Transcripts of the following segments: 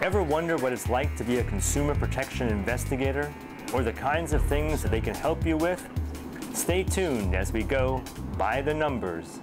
Ever wonder what it's like to be a consumer protection investigator, or the kinds of things that they can help you with? Stay tuned as we go by the numbers.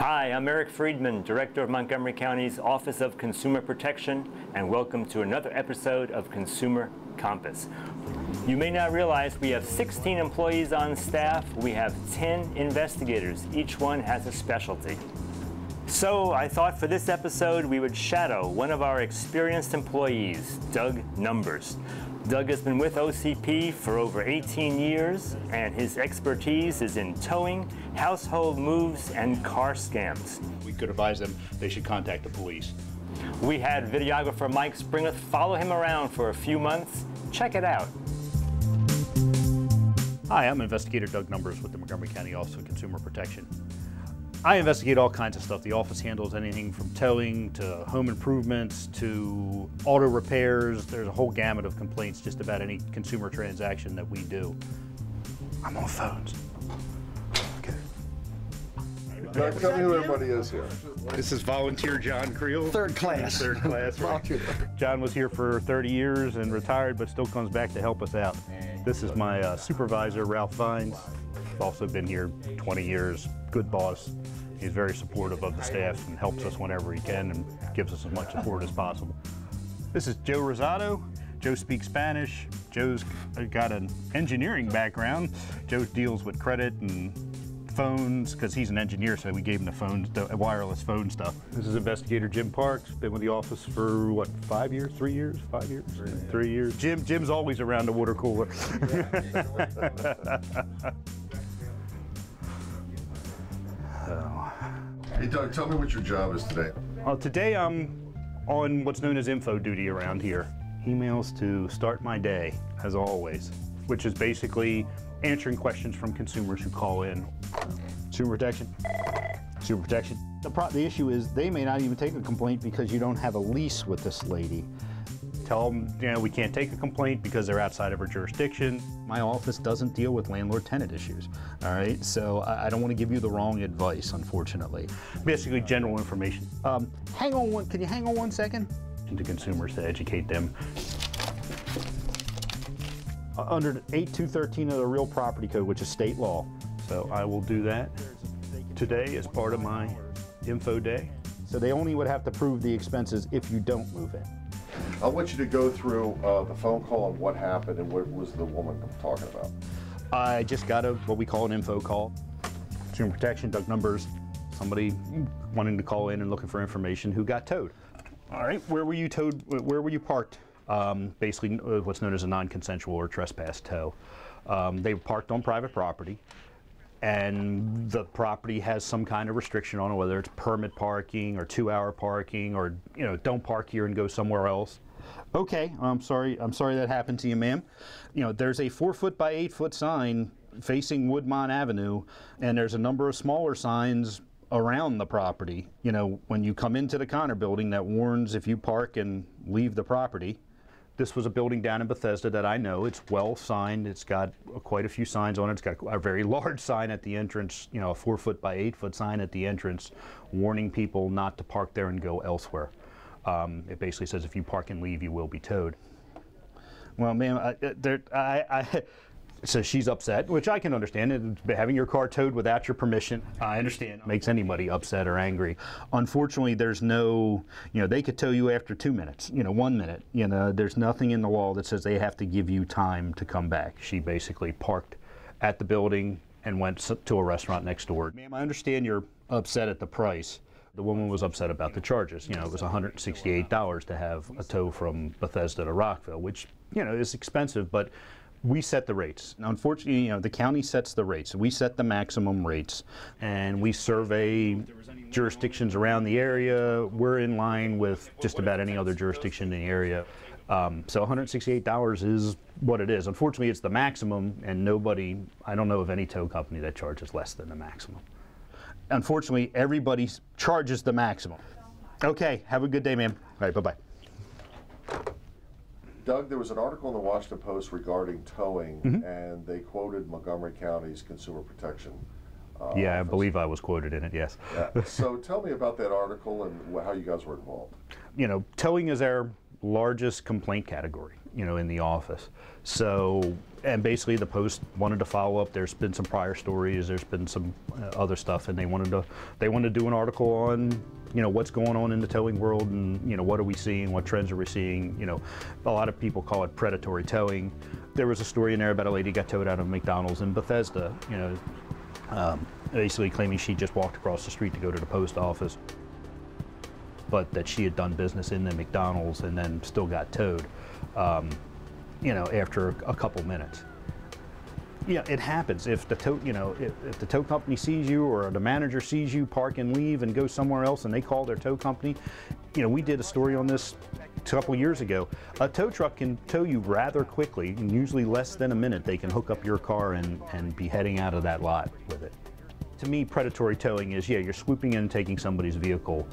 Hi, I'm Eric Friedman, Director of Montgomery County's Office of Consumer Protection, and welcome to another episode of Consumer Compass. You may not realize we have 16 employees on staff. We have 10 investigators. Each one has a specialty. So I thought for this episode we would shadow one of our experienced employees, Doug Numbers. Doug has been with OCP for over 18 years, and his expertise is in towing, household moves, and car scams. We could advise them they should contact the police. We had videographer Mike Springeth follow him around for a few months. Check it out. Hi, I'm Investigator Doug Numbers with the Montgomery County Office of Consumer Protection. I investigate all kinds of stuff. The office handles anything from towing to home improvements to auto repairs. There's a whole gamut of complaints just about any consumer transaction that we do. I'm on phones. Okay. Doug, tell me who everybody is here. This is volunteer John Creel. Third class. Third class. Right. John was here for 30 years and retired, but still comes back to help us out. This is my supervisor, Ralph Vines. Also been here 20 years, good boss. He's very supportive of the staff and helps us whenever he can and gives us as much support as possible. This is Joe Rosado. Joe speaks Spanish. Joe's got an engineering background. Joe deals with credit and phones because he's an engineer, so we gave him the phones, the wireless phone stuff. This is Investigator Jim Parks. Been with the office for what, 5 years, 3 years, 5 years, 3 years. Jim's always around the water cooler. Hey Doug, tell me what your job is today. Today I'm on what's known as info duty around here. Emails to start my day, as always, which is basically answering questions from consumers who call in. Consumer protection. Consumer protection. The issue is they may not even take a complaint because you don't have a lease with this lady. Tell them, we can't take a complaint because they're outside of our jurisdiction. My office doesn't deal with landlord-tenant issues, all right? So I don't want to give you the wrong advice, unfortunately. Basically general information. Can you hang on 1 second? To consumers to educate them. Under 8213 of the Real Property Code, which is state law. So I will do that today as part of my info day. So they only would have to prove the expenses if you don't move in. I want you to go through the phone call and what happened and what was the woman talking about. I just got what we call an info call. Consumer protection, Doug Numbers, somebody wanting to call in and looking for information who got towed. All right, where were you towed? Where were you parked? Basically what's known as a non-consensual or trespass tow. They were parked on private property, and the property has some kind of restriction on it, whether it's permit parking or 2-hour parking or don't park here and go somewhere else. Okay, I'm sorry that happened to you, ma'am. There's a 4-foot by 8-foot sign facing Woodmont Avenue, and there's a number of smaller signs around the property. When you come into the Connor building, that warns if you park and leave the property. This was a building down in Bethesda that I know. It's well signed. It's got quite a few signs on it. It's got a very large sign at the entrance, a 4-foot by 8-foot sign at the entrance warning people not to park there and go elsewhere. It basically says if you park and leave, you will be towed. Well, ma'am, So she's upset, which I can understand. Having your car towed without your permission, I understand, makes anybody upset or angry. Unfortunately, there's no, they could tow you after 2 minutes, 1 minute. There's nothing in the law that says they have to give you time to come back. She basically parked at the building and went to a restaurant next door. Ma'am, I understand you're upset at the price. The woman was upset about the charges. It was $168 to have a tow from Bethesda to Rockville, which, is expensive, but we set the rates. Now, unfortunately, the county sets the rates. We set the maximum rates, and we survey jurisdictions around the area. We're in line with just about any other jurisdiction in the area. So $168 is what it is. Unfortunately, it's the maximum, and I don't know of any tow company that charges less than the maximum. Unfortunately, everybody charges the maximum. Okay, have a good day, ma'am. All right, bye-bye. Doug, there was an article in the Washington Post regarding towing, and they quoted Montgomery County's Consumer Protection. Yeah, I believe I was quoted in it, yes. Yeah. So tell me about that article and how you guys were involved. Towing is our largest complaint category, in the office. So, and basically the Post wanted to follow up. There's been some prior stories, there's been some other stuff, and they wanted to do an article on, what's going on in the towing world, and, what are we seeing, what trends are we seeing. A lot of people call it predatory towing. There was a story in there about a lady got towed out of McDonald's in Bethesda, basically claiming she just walked across the street to go to the post office, but that she had done business in the McDonald's and then still got towed, after a couple minutes. Yeah, it happens. If the tow, if the tow company sees you or the manager sees you park and leave and go somewhere else and they call their tow company, we did a story on this a couple years ago. A tow truck can tow you rather quickly, and usually less than a minute. They can hook up your car and be heading out of that lot with it. To me, predatory towing is, you're swooping in and taking somebody's vehicle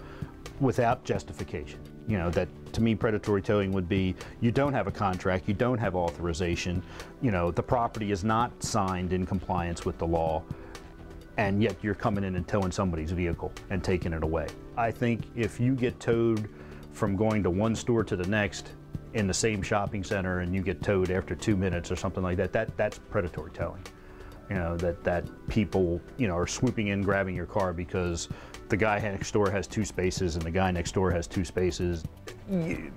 without justification. That to me, predatory towing would be, you don't have a contract, you don't have authorization, the property is not signed in compliance with the law, and yet you're coming in and towing somebody's vehicle and taking it away. I think if you get towed from going to one store to the next in the same shopping center and you get towed after 2 minutes or something like that, that's predatory towing. That people, are swooping in, grabbing your car because the guy next door has 2 spaces and the guy next door has 2 spaces.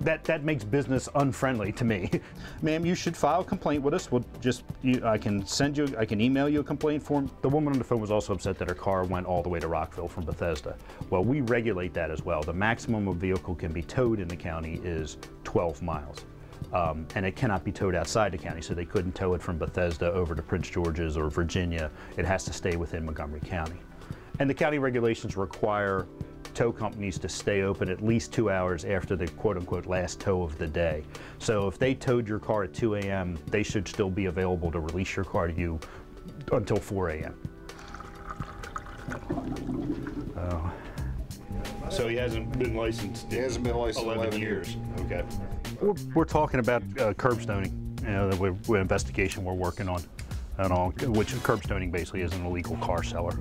That makes business unfriendly to me. Ma'am, you should file a complaint with us. We'll I can email you a complaint form. The woman on the phone was also upset that her car went all the way to Rockville from Bethesda. Well, we regulate that as well. The maximum a vehicle can be towed in the county is 12 miles. And it cannot be towed outside the county, so they couldn't tow it from Bethesda over to Prince George's or Virginia. It has to stay within Montgomery County. And the county regulations require tow companies to stay open at least 2 hours after the quote-unquote last tow of the day. So if they towed your car at 2 a.m., they should still be available to release your car to you until 4 a.m. So he hasn't been licensed. He hasn't been licensed 11 years. Okay. We're talking about curb stoning. The investigation we're working on, and all, which curb stoning basically is an illegal car seller,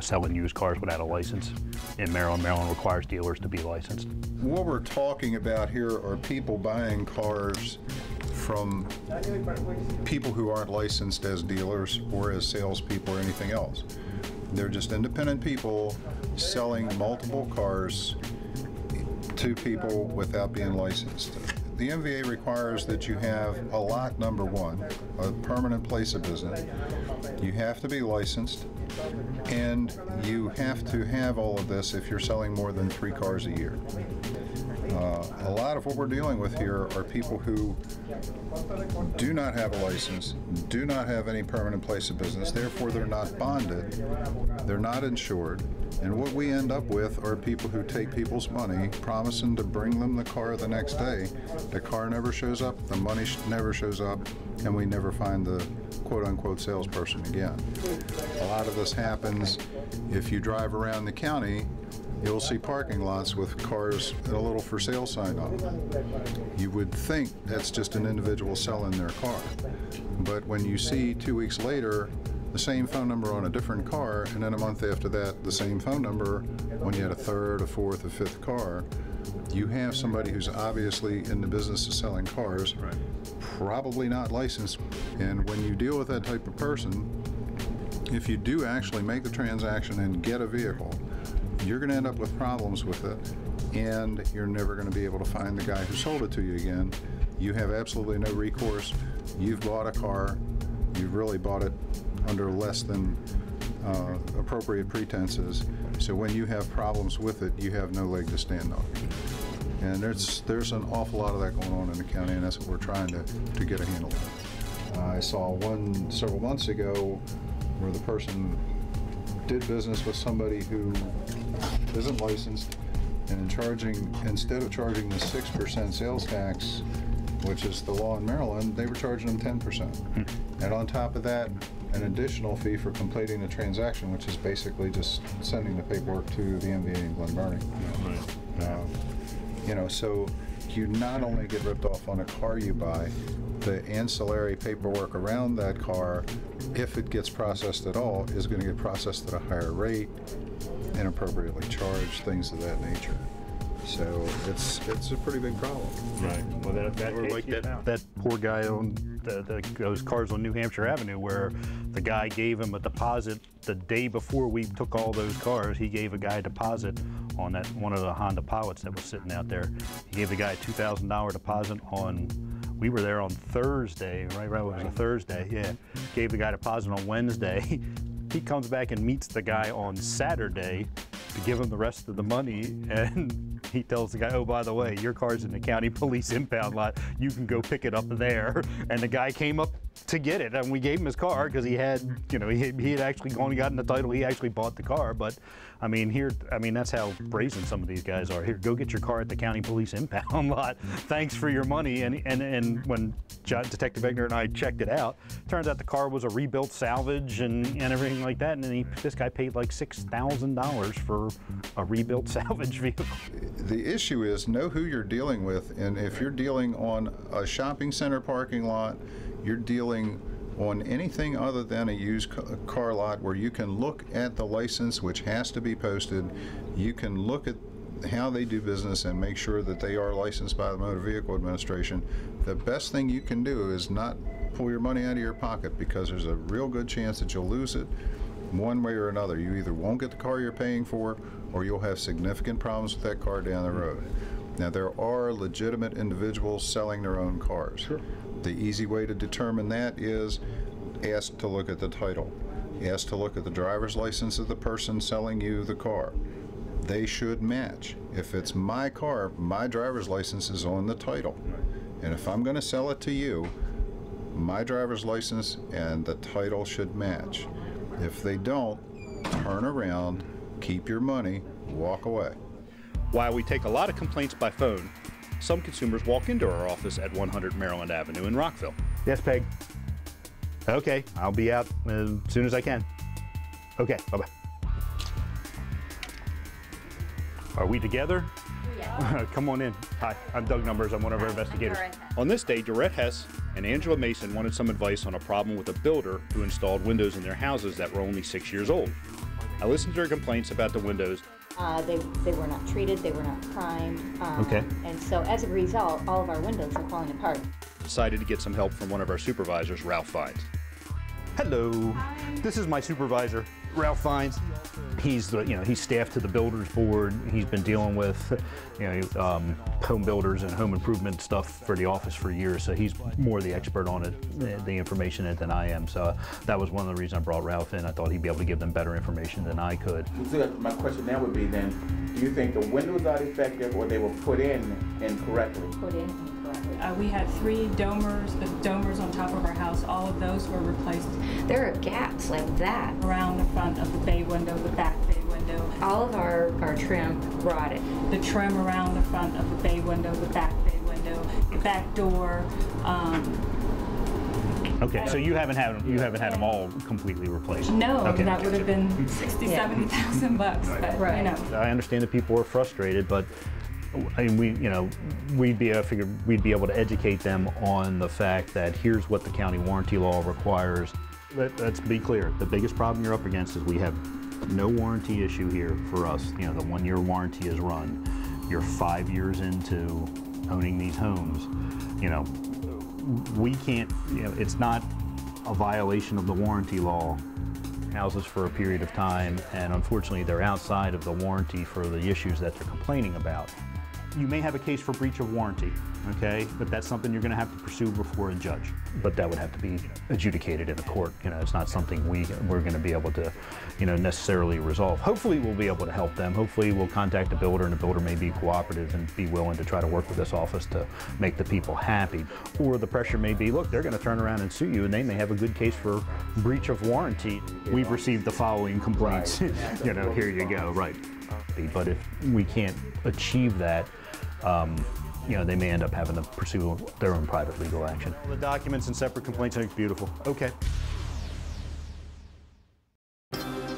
selling used cars without a license. In Maryland, requires dealers to be licensed. What we're talking about here are people buying cars from people who aren't licensed as dealers or as salespeople or anything else. They're just independent people selling multiple cars to people without being licensed. The MVA requires that you have a lot, number one, a permanent place of business. You have to be licensed, and you have to have all of this if you're selling more than 3 cars a year. A lot of what we're dealing with here are people who do not have a license, do not have any permanent place of business, therefore they're not bonded, they're not insured, and what we end up with are people who take people's money, promising to bring them the car the next day. The car never shows up, the money never shows up, and we never find the quote-unquote salesperson again. A lot of this happens if you drive around the county. You'll see parking lots with cars and a little for sale sign on them. You would think that's just an individual selling their car. But when you see 2 weeks later the same phone number on a different car, and then a month after that the same phone number when you had a third, a fourth, a fifth car, you have somebody who's obviously in the business of selling cars, probably not licensed. And when you deal with that type of person, if you do actually make the transaction and get a vehicle, you're going to end up with problems with it, and you're never going to be able to find the guy who sold it to you again. You have absolutely no recourse. You've bought a car, you've really bought it under less than appropriate pretenses, so when you have problems with it, you have no leg to stand on. And there's an awful lot of that going on in the county, and that's what we're trying to get a handle on. I saw one several months ago where the person did business with somebody who isn't licensed, and instead of charging the 6% sales tax, which is the law in Maryland, they were charging them 10%. And on top of that, an additional fee for completing the transaction, which is basically just sending the paperwork to the MVA in Glen Burnie. You know, so you not only get ripped off on a car you buy, the ancillary paperwork around that car, if it gets processed at all, is going to get processed at a higher rate, inappropriately charged, things of that nature. So it's a pretty big problem. Right. Well, that poor guy on those cars on New Hampshire Avenue, where the guy gave him a deposit the day before we took all those cars. He gave a guy a deposit on that one of the Honda Pilots that was sitting out there. He gave the guy a $2,000 deposit on. We were there on Thursday, right? It was a Thursday. Yeah. Gave the guy a deposit on Wednesday. He comes back and meets the guy on Saturday to give him the rest of the money, and he tells the guy, oh, by the way, your car's in the county police impound lot. You can go pick it up there. And the guy came up to get it, and we gave him his car because he had, you know, he had actually gone and gotten the title. He actually bought the car. But I mean, that's how brazen some of these guys are. Here, go get your car at the county police impound lot. Thanks for your money. And when Detective Egner and I checked it out, turns out the car was a rebuilt salvage and everything like that. And then this guy paid like $6,000 for a rebuilt salvage vehicle. The issue is know who you're dealing with, and if you're dealing on a shopping center parking lot, you're dealing on anything other than a used car lot where you can look at the license, which has to be posted. You can look at how they do business and make sure that they are licensed by the Motor Vehicle Administration. The best thing you can do is not pull your money out of your pocket, because there's a real good chance that you'll lose it one way or another. You either won't get the car you're paying for, or you'll have significant problems with that car down the road. Now, there are legitimate individuals selling their own cars. Sure. The easy way to determine that is ask to look at the title. Ask to look at the driver's license of the person selling you the car. They should match. If it's my car, my driver's license is on the title. And if I'm going to sell it to you, my driver's license and the title should match. If they don't, turn around, keep your money, walk away. While we take a lot of complaints by phone, some consumers walk into our office at 100 Maryland Avenue in Rockville. Yes, Peg. Okay, I'll be out as soon as I can. Okay, bye-bye. Are we together? Yeah. Come on in. Hi, I'm Doug Numbers. I'm one of our investigators. On this day, Dorette Hess and Angela Mason wanted some advice on a problem with a builder who installed windows in their houses that were only 6 years old. I listened to their complaints about the windows. They were not treated, they were not primed. Okay. And so as a result, all of our windows are falling apart. Decided to get some help from one of our supervisors, Ralph Fines. Hello. Hi. This is my supervisor, Ralph Fines. He's he's staffed to the builders board. He's been dealing with home builders and home improvement stuff for the office for years, so he's more the expert on it, the information than I am. So that was one of the reasons I brought Ralph in. I thought he'd be able to give them better information than I could. So my question now would be then, do you think the windows are defective or they were put in incorrectly? Put in incorrectly. We had 3 dormers, the dormers on top of our house. All of those were replaced. There are gaps like that Around the front of the bay window, the back bay window. All of our trim rotted. The trim around the front of the bay window, the back bay window, the back door. Okay, so you haven't had them all completely replaced. No, okay. That would have been $60,000, $70,000 bucks. But right. You know. I understand that people are frustrated, but I mean, we'd be able to educate them on the fact that here's what the county warranty law requires. Let's be clear. The biggest problem you're up against is we have no warranty issue here for us. The 1-year warranty is run. you're 5 years into owning these homes, you know, we can't, you know, it's not a violation of the warranty law. Houses for a period of time, and unfortunately they're outside of the warranty for the issues that they're complaining about. You may have a case for breach of warranty, okay, but that's something you're going to have to pursue before a judge. But that would have to be adjudicated in a court. You know, it's not something we're going to be able to, you know, necessarily resolve. Hopefully we'll be able to help them. Hopefully we'll contact the builder, and the builder may be cooperative and be willing to try to work with this office to make the people happy. Or the pressure may be, look, they're going to turn around and sue you, and they may have a good case for breach of warranty. We've received the following complaints. You know, here you go, right. But if we can't achieve that, you know, they may end up having to pursue their own private legal action. The documents and separate complaints, I think, beautiful. Okay.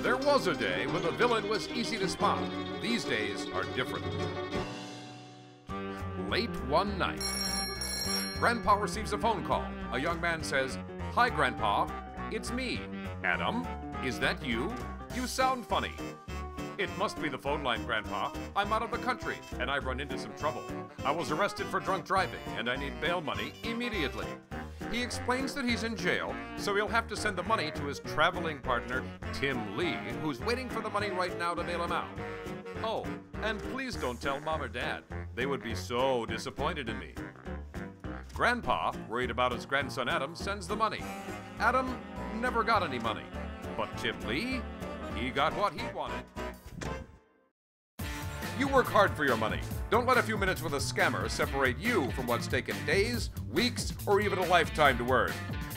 There was a day when the villain was easy to spot. These days are different. Late one night, Grandpa receives a phone call. A young man says, "Hi, Grandpa. It's me. Adam, is that you? You sound funny." "It must be the phone line, Grandpa. I'm out of the country, and I've run into some trouble. I was arrested for drunk driving, and I need bail money immediately." He explains that he's in jail, so he'll have to send the money to his traveling partner, Tim Lee, who's waiting for the money right now to bail him out. "Oh, and please don't tell Mom or Dad. They would be so disappointed in me." Grandpa, worried about his grandson Adam, sends the money. Adam never got any money, but Tim Lee, he got what he wanted. You work hard for your money. Don't let a few minutes with a scammer separate you from what's taken days, weeks, or even a lifetime to earn.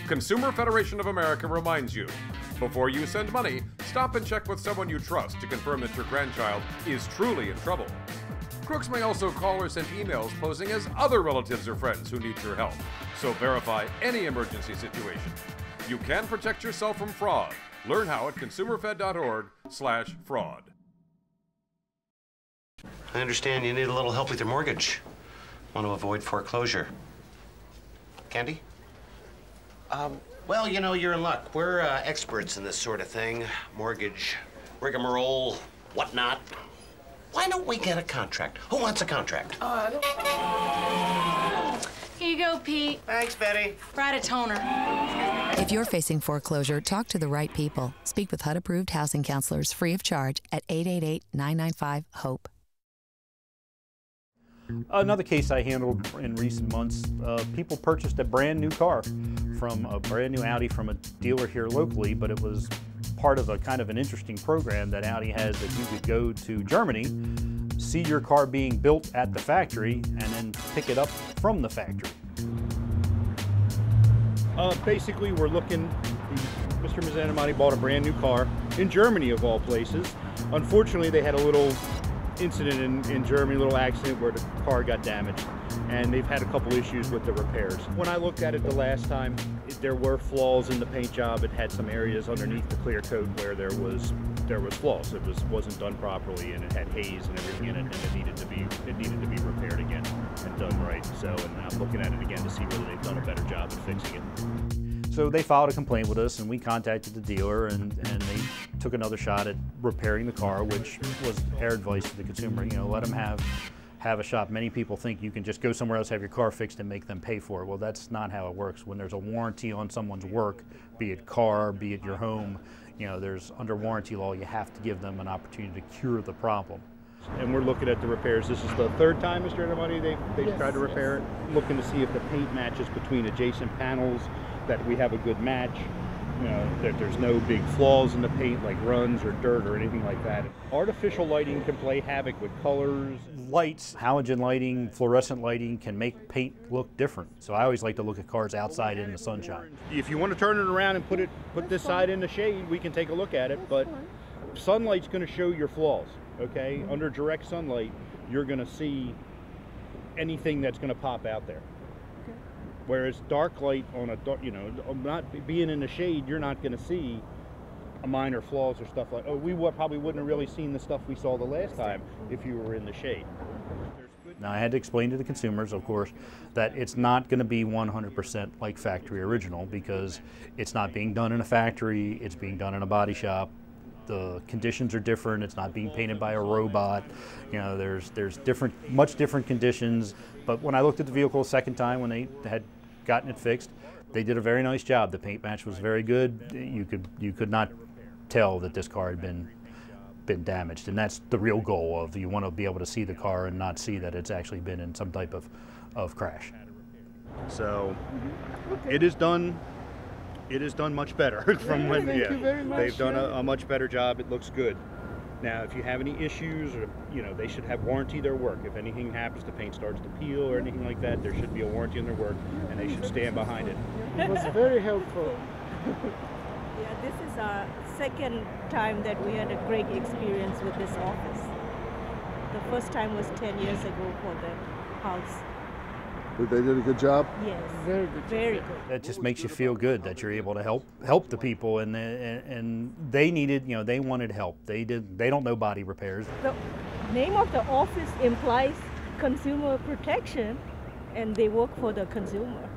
Consumer Federation of America reminds you, before you send money, stop and check with someone you trust to confirm that your grandchild is truly in trouble. Crooks may also call or send emails posing as other relatives or friends who need your help, so verify any emergency situation. You can protect yourself from fraud. Learn how at consumerfed.org/fraud. I understand you need a little help with your mortgage. Want to avoid foreclosure. Candy? Well, you know, you're in luck. We're experts in this sort of thing. Mortgage, rigmarole, whatnot. Why don't we get a contract? Who wants a contract? Here you go, Pete. Thanks, Betty. Right a toner. If you're facing foreclosure, talk to the right people. Speak with HUD-approved housing counselors free of charge at 888-995-HOPE. Another case I handled in recent months, people purchased a brand new car from a brand new Audi from a dealer here locally, but it was part of a kind of an interesting program that Audi has that you could go to Germany, see your car being built at the factory, and then pick it up from the factory. Basically, we're looking, Mr. Mazzanamati bought a brand new car in Germany of all places. Unfortunately, they had a little incident in Germany, a little accident where the car got damaged, and they've had a couple issues with the repairs. When I looked at it the last time, there were flaws in the paint job. It had some areas underneath the clear coat where there was flaws. It wasn't done properly, and it had haze and everything in it, and it needed to be repaired again and done right. So, and I'm looking at it again to see whether they've done a better job at fixing it. So they filed a complaint with us, and we contacted the dealer, and they took another shot at repairing the car, which was our advice to the consumer. You know, let them have a shop. Many people think you can just go somewhere else, have your car fixed, and make them pay for it. Well, that's not how it works. When there's a warranty on someone's work, be it car, be it your home, you know, there's under warranty law, you have to give them an opportunity to cure the problem. And we're looking at the repairs. This is the third time, Mr. Anamati, they've tried to repair it. Looking to see if the paint matches between adjacent panels, that we have a good match, you know, that there's no big flaws in the paint like runs or dirt or anything like that. Artificial lighting can play havoc with colors. Lights, halogen lighting, fluorescent lighting can make paint look different. So I always like to look at cars outside in the sunshine. If you want to turn it around and put this side in the shade, we can take a look at it, but sunlight's going to show your flaws, okay? Under direct sunlight, you're going to see anything that's going to pop out there. Whereas dark light on a dark, you know, not being in the shade, you're not going to see a minor flaws or stuff like. Oh, we probably wouldn't have really seen the stuff we saw the last time if you were in the shade. Now I had to explain to the consumers, of course, that it's not going to be 100% like factory original because it's not being done in a factory. It's being done in a body shop. the conditions are different. It's not being painted by a robot. You know, there's much different conditions. But when I looked at the vehicle a second time, when they had gotten it fixed, they did a very nice job. The paint match was very good. You could not tell that this car had been damaged, and that's the real goal of you want to be able to see the car and not see that it's actually been in some type of crash. So it is done much better from when they've done a much better job. It looks good. Now if you have any issues, or they should have warranty their work. If anything happens, the paint starts to peel or anything like that, there should be a warranty on their work, and they should stand behind it. It was very helpful. Yeah, this is our second time that we had a great experience with this office. The first time was 10 years ago for the house. They did a good job? Yes, very good. Very good. That just makes you feel good that you're able to help the people, and they needed, they wanted help. They don't know body repairs. The name of the office implies consumer protection, and they work for the consumer.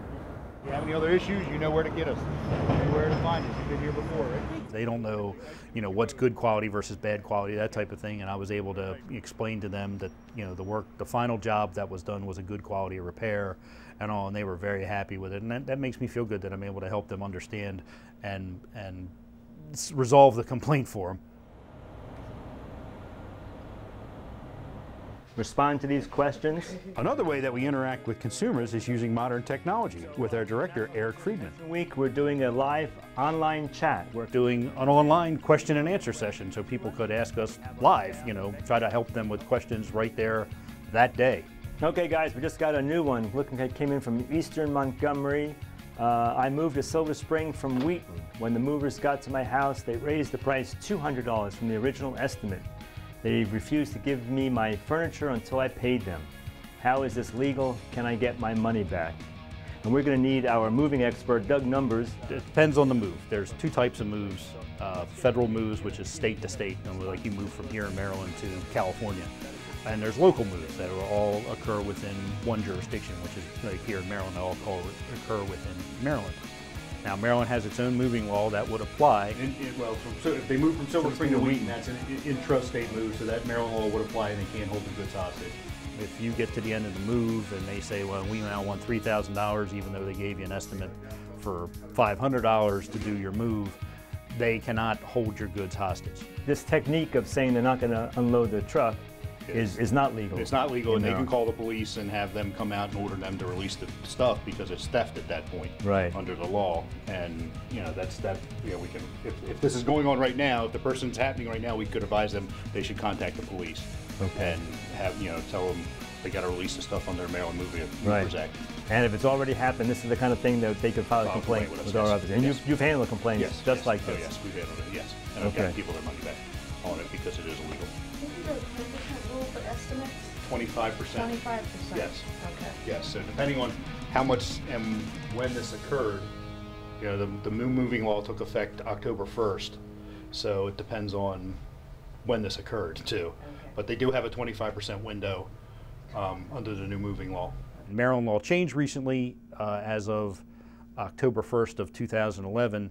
If you have any other issues, you know where to get us. You know where to find us. You've been here before, right? They don't know, what's good quality versus bad quality, that type of thing. And I was able to explain to them that, the final job that was done was a good quality repair and all, and they were very happy with it. And that makes me feel good that I'm able to help them understand and resolve the complaint for them. Respond to these questions. Another way that we interact with consumers is using modern technology with our director, Eric Friedman. This week we're doing a live online chat. We're doing an online question and answer session so people could ask us live, try to help them with questions right there that day. Okay guys, we just got a new one. Looking like it came in from Eastern Montgomery. I moved to Silver Spring from Wheaton. When the movers got to my house, they raised the price $200 from the original estimate. They refused to give me my furniture until I paid them. How is this legal? Can I get my money back? And we're going to need our moving expert, Doug Numbers. It depends on the move. There's two types of moves. Federal moves, which is state to state, like you move from here in Maryland to California. And there's local moves that will all occur within one jurisdiction, which is like here in Maryland, they all occur within Maryland. Now, Maryland has its own moving law that would apply. So if they move from Silver Spring to Wheaton, that's an intrastate move, so that Maryland law would apply and they can't hold the goods hostage. If you get to the end of the move and they say, well, we now want $3,000, even though they gave you an estimate for $500 to do your move, they cannot hold your goods hostage. This technique of saying they're not going to unload the truck is not legal. It's not legal, and they can call the police and have them come out and order them to release the stuff because it's theft at that point, right, under the law. And that's that. We can. If this is going on right now, if the person's happening right now, we could advise them they should contact the police. Okay. And have tell them they got to release the stuff under Maryland Movers Act. And if it's already happened, this is the kind of thing that they could file a complaint with our office. And you've handled complaints just like this. Oh, yes, we've handled it. Yes, and I've got people their money back on it because it is illegal. 25%. 25%. Yes. Okay. Yes. So depending on how much and when this occurred, the moving law took effect October 1st. So it depends on when this occurred too. Okay. But they do have a 25% window under the new moving law. Maryland law changed recently as of October 1st of 2011.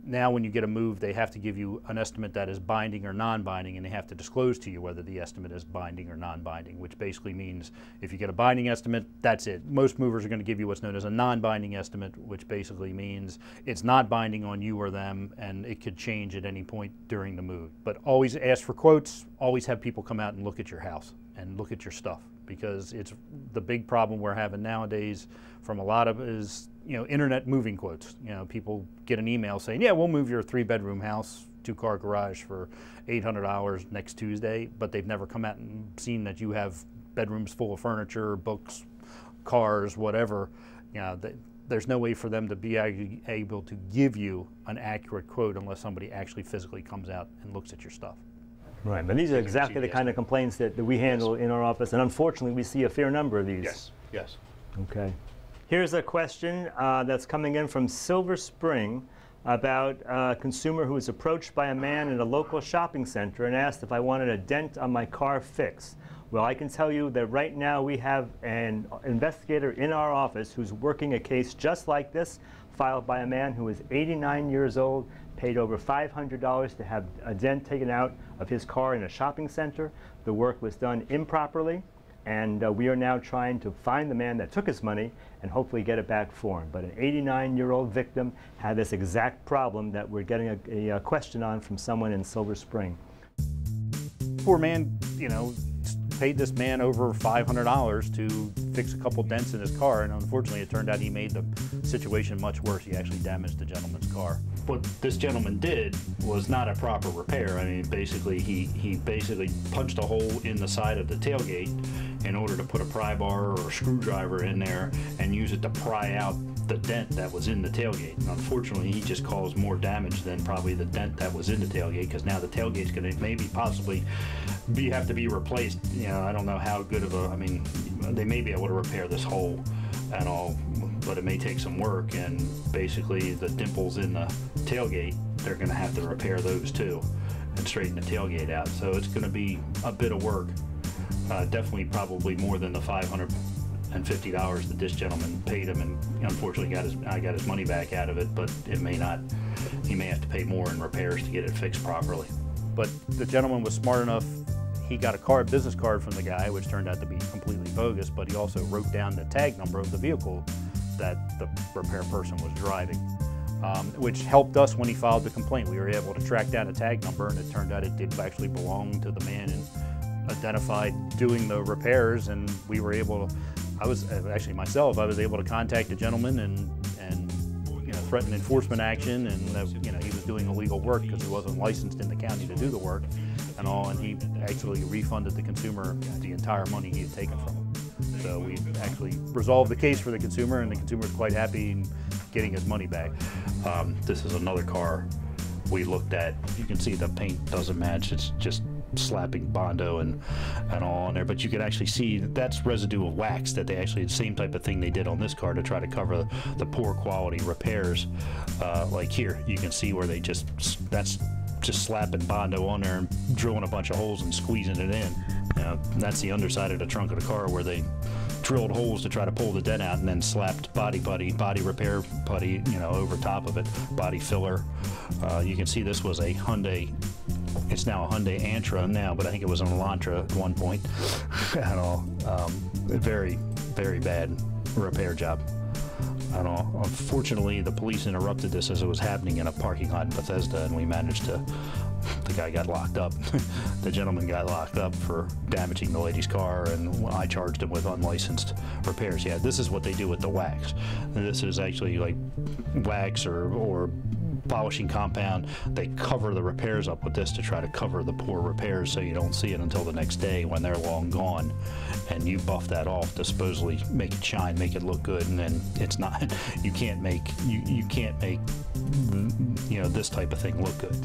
Now when you get a move, they have to give you an estimate that is binding or non-binding, and they have to disclose to you whether the estimate is binding or non-binding, which basically means if you get a binding estimate, that's it. Most movers are going to give you what's known as a non-binding estimate, which basically means it's not binding on you or them, and it could change at any point during the move. But always ask for quotes, always have people come out and look at your house and look at your stuff, because it's the big problem we're having nowadays from a lot of is internet moving quotes. People get an email saying, yeah, we'll move your 3-bedroom house, 2-car garage for $800 next Tuesday, but they've never come out and seen that you have bedrooms full of furniture, books, cars, whatever. There's no way for them to be able to give you an accurate quote unless somebody actually physically comes out and looks at your stuff. Right, but these are exactly the kind of complaints that we handle in our office, and unfortunately we see a fair number of these. Yes, yes. Okay. Here's a question that's coming in from Silver Spring about a consumer who was approached by a man in a local shopping center and asked if I wanted a dent on my car fixed. Well, I can tell you that right now we have an investigator in our office who's working a case just like this, filed by a man who is 89 years old, paid over $500 to have a dent taken out of his car in a shopping center. The work was done improperly, and we are now trying to find the man that took his money and hopefully get it back for him. But an 89-year-old victim had this exact problem that we're getting a question on from someone in Silver Spring. Poor man, you know, paid this man over $500 to fix a couple dents in his car, and unfortunately it turned out he made the situation much worse. He actually damaged the gentleman's car. What this gentleman did was not a proper repair. I mean, basically he basically punched a hole in the side of the tailgate in order to put a pry bar or a screwdriver in there and use it to pry out the dent that was in the tailgate. And unfortunately, he just caused more damage than probably the dent that was in the tailgate, because now the tailgate's going to maybe possibly have to be replaced. You know, I don't know how good of a, I mean, they may be able to repair this hole and all, but it may take some work, and basically the dimples in the tailgate, they're going to have to repair those too and straighten the tailgate out. So it's going to be a bit of work. Definitely probably more than the $550 that this gentleman paid him, and unfortunately I got his money back out of it, but it may not, he may have to pay more in repairs to get it fixed properly. But the gentleman was smart enough, he got a business card from the guy, which turned out to be completely bogus, but he also wrote down the tag number of the vehicle that the repair person was driving, which helped us when he filed the complaint. We were able to track down a tag number, and it turned out it did actually belong to the man and identified doing the repairs, and we were able to, I was able to contact the gentleman and you know, threaten enforcement action, and you know, he was doing illegal work because he wasn't licensed in the county to do the work and all, and he actually refunded the consumer the entire money he had taken from him. So we actually resolved the case for the consumer, and the consumer is quite happy in getting his money back. This is another car we looked at. You can see the paint doesn't match. It's just slapping Bondo and all on there, but you can actually see that's residue of wax that they actually, the same type of thing they did on this car to try to cover the poor quality repairs. Like here, you can see where they that's just slapping Bondo on there and drilling a bunch of holes and squeezing it in. That's the underside of the trunk of the car where they drilled holes to try to pull the dent out, and then slapped body repair putty, you know, over top of it, body filler. You can see this was a Hyundai. It's now a Hyundai Antra now, but I think it was an Elantra at one point. And all, very, very bad repair job. And all. Unfortunately, the police interrupted this as it was happening in a parking lot in Bethesda, and we managed to, the guy got locked up. The gentleman got locked up for damaging the lady's car, and I charged him with unlicensed repairs. Yeah, this is what they do with the wax. This is actually like wax or polishing compound. They cover the repairs up with this to try to cover the poor repairs so you don't see it until the next day when they're long gone, and you buff that off to supposedly make it shine, make it look good, and then it's not. You can't make you know, this type of thing look good.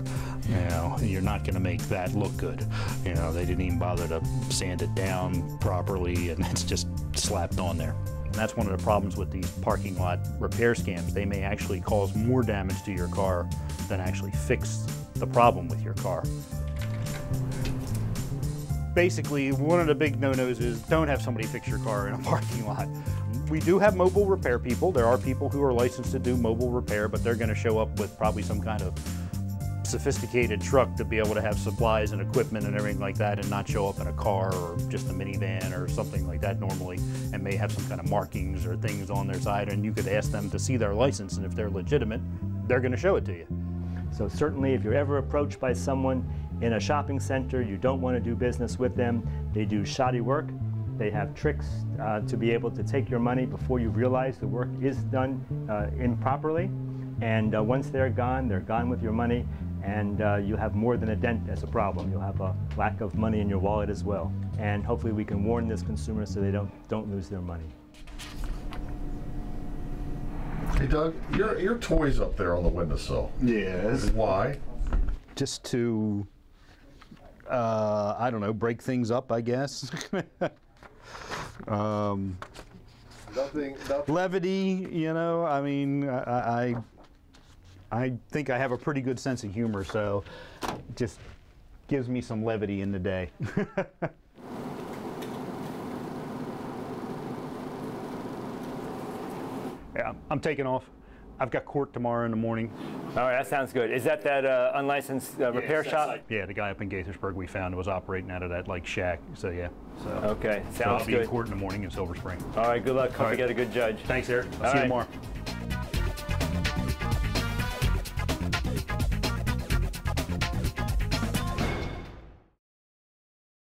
You know, you're not going to make that look good. You know, they didn't even bother to sand it down properly, and it's just slapped on there. And that's one of the problems with these parking lot repair scams. They may actually cause more damage to your car than actually fix the problem with your car. Basically, one of the big no-nos is don't have somebody fix your car in a parking lot. We do have mobile repair people. There are people who are licensed to do mobile repair, but they're going to show up with probably some kind of sophisticated truck to be able to have supplies and equipment and everything like that, and not show up in a car or just a minivan or something like that normally, and may have some kind of markings or things on their side, and you could ask them to see their license, and if they're legitimate, they're going to show it to you. So certainly if you're ever approached by someone in a shopping center, you don't want to do business with them. They do shoddy work. They have tricks to be able to take your money before you realize the work is done improperly. And once they're gone with your money, and you have more than a dent as a problem. You'll have a lack of money in your wallet as well. And hopefully we can warn this consumer so they don't lose their money. Hey Doug, your toy's up there on the windowsill. Yes. Why? Just to, I don't know, break things up, I guess. Nothing. Levity, you know, I mean, I think I have a pretty good sense of humor, so just gives me some levity in the day. Yeah, I'm taking off. I've got court tomorrow in the morning. All right, that sounds good. Is that unlicensed repair shop? Yeah, the guy up in Gaithersburg we found was operating out of that like shack. So yeah. So okay, so sounds I'll be good. in court in the morning in Silver Spring. All right, good luck. Hope you get a good judge. Thanks, Eric. I'll All see you right. tomorrow.